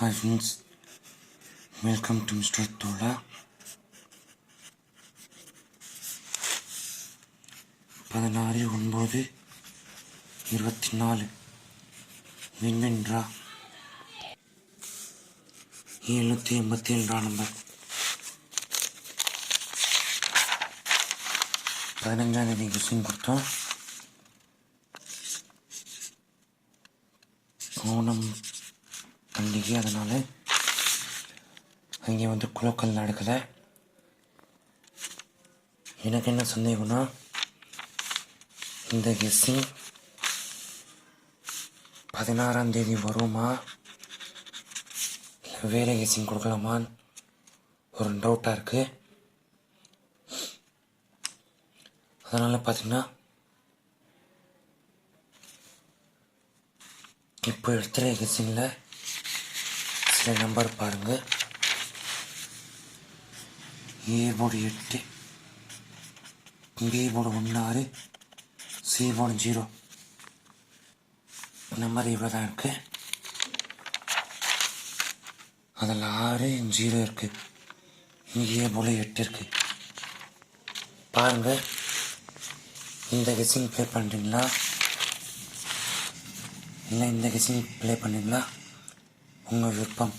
Hi friends, welcome to Mr. Tola. 16/9/24 வின்வின்ரா 787 number 15ஆம் தேதி Christian கொடுத்தோம். ஓணம் பண்டிகை, அதனால அங்கே வந்து குலோக்கல் நடக்கலை. எனக்கு என்ன சந்தேகம்னா, இந்த கெஸ்ஸிங் 16ஆம் தேதி வருமா இல்லை வேறு கெஸ்ஸிங் கொடுக்கலாமான்னு ஒரு டவுட்டாக இருக்குது. அதனால் பார்த்திங்கன்னா இப்போ எடுத்துகிற கெஸ்ஸிங்கில் சில நம்பர் பாருங்கள். A board 8, B board 16, C board 0. Number இவ்வளோ தான் இருக்குது. அதில் 6, 0 இருக்குது. இங்கே ஏ போர்டு 8 இருக்குது. பாருங்கள், இந்த கெஸ்ஸிங் ப்ளே பண்ணுறீங்களா இல்லை இந்த கெஸ்ஸிங் ப்ளே பண்ணுறீங்களா, உங்கள் விருப்பம்.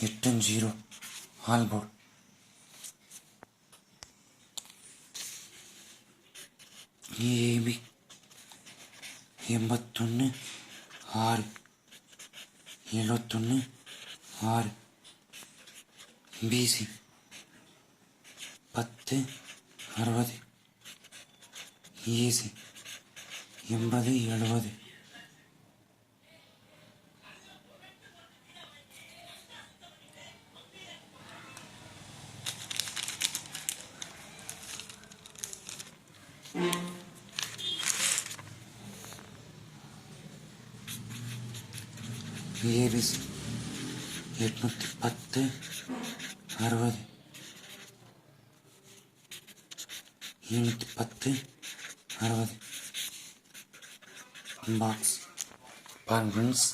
8, 0 all board. AB 81, 6, 71, 6. BC 10, 60. AC 80, 70. ABC 810, 60. 710, 60. Box பாருங்க ஃப்ரெண்ட்ஸ்,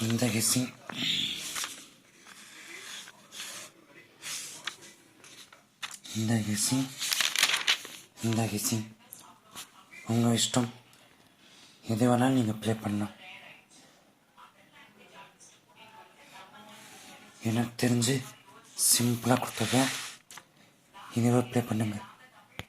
இந்த கெஸ்ஸிங் இந்த கெஸ்ஸிங் உங்கள் இஷ்டம். எது வேணாலும் நீங்கள் ப்ளே பண்ணலாம். எனக்கு தெரிஞ்சு சிம்பிளாக கொடுத்துருக்கேன், இதுவே ப்ளே பண்ணுங்கள்.